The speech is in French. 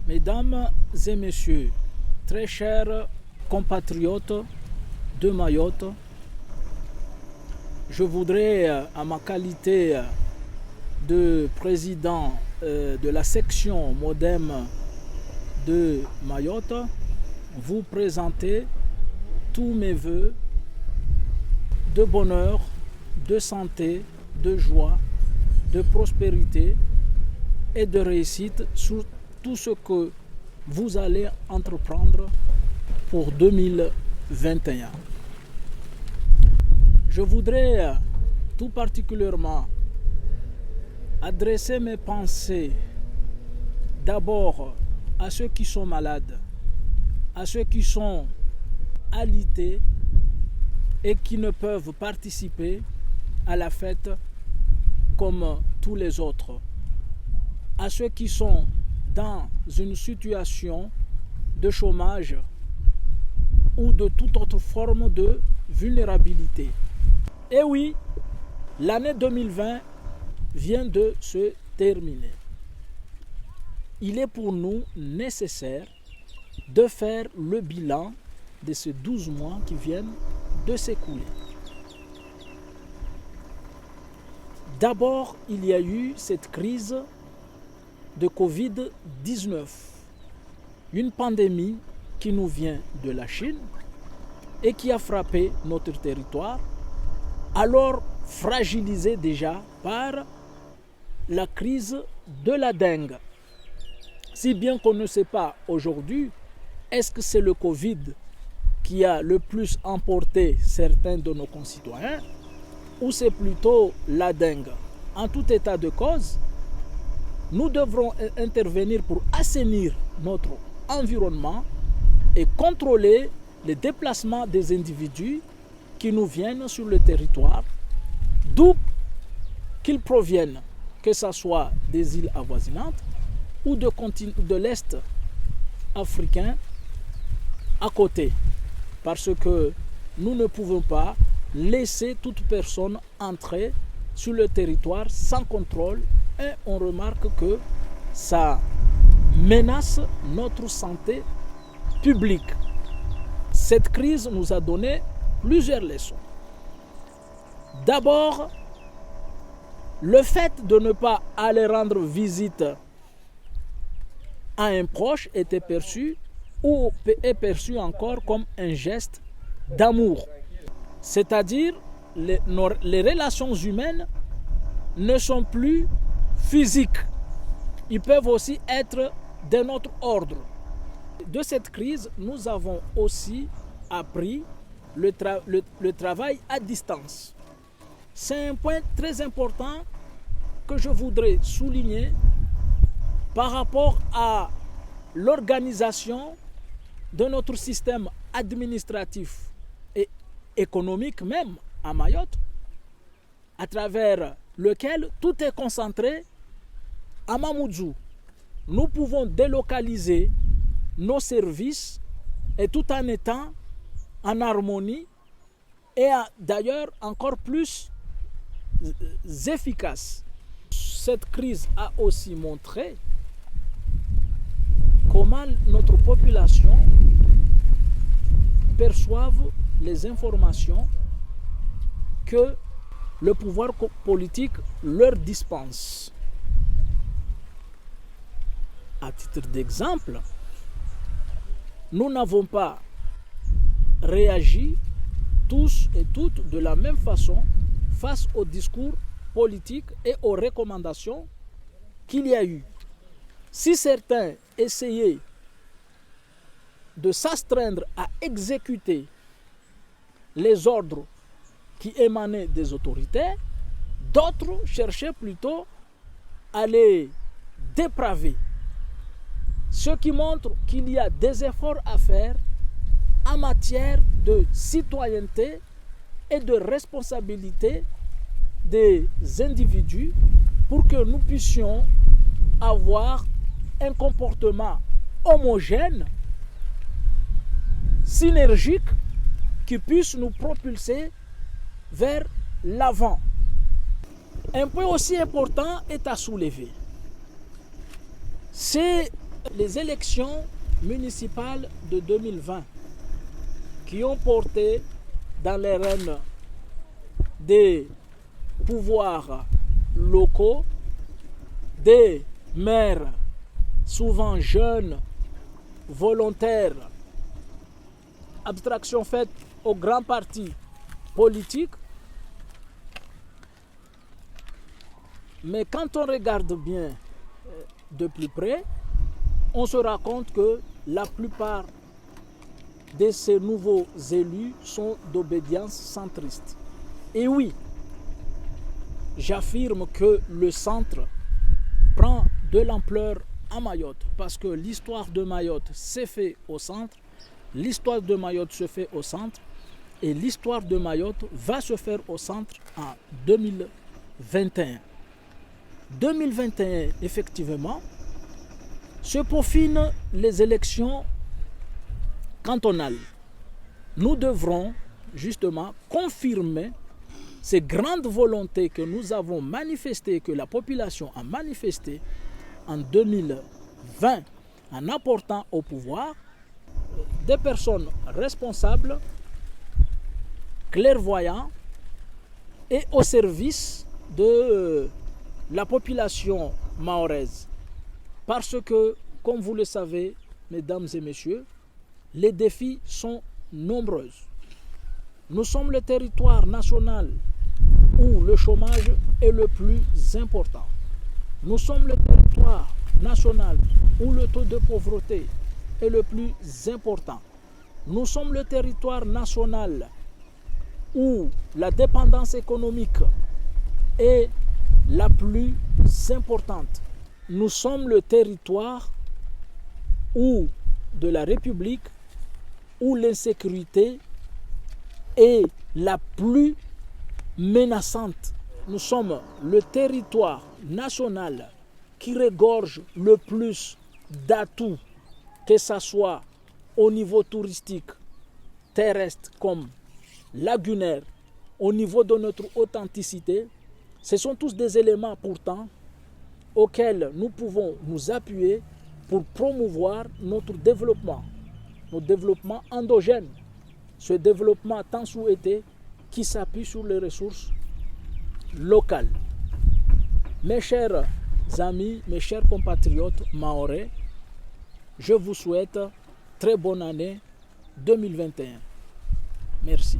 Mesdames et messieurs, très chers compatriotes de Mayotte, je voudrais, à ma qualité de président de la section MODEM de Mayotte, vous présenter tous mes voeux de bonheur, de santé, de joie, de prospérité et de réussite sur tout ce que vous allez entreprendre pour 2021. Je voudrais tout particulièrement adresser mes pensées d'abord à ceux qui sont malades, à ceux qui sont alités et qui ne peuvent participer à la fête comme tous les autres, à ceux qui sont dans une situation de chômage ou de toute autre forme de vulnérabilité. Et oui, l'année 2020 vient de se terminer. Il est pour nous nécessaire de faire le bilan de ces 12 mois qui viennent de s'écouler. D'abord, il y a eu cette crise de Covid-19, une pandémie qui nous vient de la Chine et qui a frappé notre territoire, alors fragilisé déjà par la crise de la dengue. Si bien qu'on ne sait pas aujourd'hui, est-ce que c'est le Covid qui a le plus emporté certains de nos concitoyens ou c'est plutôt la dengue? En tout état de cause, nous devrons intervenir pour assainir notre environnement et contrôler les déplacements des individus qui nous viennent sur le territoire, d'où qu'ils proviennent, que ce soit des îles avoisinantes ou de l'Est africain à côté. Parce que nous ne pouvons pas laisser toute personne entrer sur le territoire sans contrôle et on remarque que ça menace notre santé publique. Cette crise nous a donné plusieurs leçons. D'abord, le fait de ne pas aller rendre visite à un proche était perçu ou est perçu encore comme un geste d'amour. C'est-à-dire, les relations humaines ne sont plus physiques. Ils peuvent aussi être d'un autre ordre. De cette crise, nous avons aussi appris le travail à distance. C'est un point très important que je voudrais souligner par rapport à l'organisation de notre système administratif et économique même à Mayotte, à travers lequel tout est concentré à Mamoudzou. Nous pouvons délocaliser nos services et tout en étant en harmonie et d'ailleurs encore plus efficace. Cette crise a aussi montré comment notre population perçoive les informations que le pouvoir politique leur dispense. À titre d'exemple, nous n'avons pas réagi tous et toutes de la même façon face aux discours politiques et aux recommandations qu'il y a eu. Si certains essayaient de s'astreindre à exécuter les ordres qui émanaient des autorités, d'autres cherchaient plutôt à les dépraver. Ce qui montre qu'il y a des efforts à faire en matière de citoyenneté et de responsabilité des individus pour que nous puissions avoir un comportement homogène, synergique, qui puisse nous propulser vers l'avant. Un point aussi important est à soulever. C'est Les élections municipales de 2020 qui ont porté dans les rênes des pouvoirs locaux, des maires souvent jeunes, volontaires, abstraction faite aux grands partis politiques. Mais quand on regarde bien de plus près, on se rend compte que la plupart de ces nouveaux élus sont d'obédience centriste. Et oui, j'affirme que le centre prend de l'ampleur à Mayotte parce que l'histoire de Mayotte s'est faite au centre, l'histoire de Mayotte se fait au centre et l'histoire de Mayotte va se faire au centre en 2021. 2021, effectivement, se peaufinent les élections cantonales. Nous devrons justement confirmer ces grandes volontés que nous avons manifestées, que la population a manifestées en 2020 en apportant au pouvoir des personnes responsables, clairvoyants et au service de la population mahoraise. Parce que, comme vous le savez, mesdames et messieurs, les défis sont nombreux. Nous sommes le territoire national où le chômage est le plus important. Nous sommes le territoire national où le taux de pauvreté est le plus important. Nous sommes le territoire national où la dépendance économique est la plus importante. Nous sommes le territoire où, de la République où l'insécurité est la plus menaçante. Nous sommes le territoire national qui regorge le plus d'atouts, que ce soit au niveau touristique, terrestre comme lagunaire, au niveau de notre authenticité. Ce sont tous des éléments pourtant auxquels nous pouvons nous appuyer pour promouvoir notre développement endogène, ce développement tant souhaité qui s'appuie sur les ressources locales. Mes chers amis, mes chers compatriotes mahorais, je vous souhaite très bonne année 2021. Merci.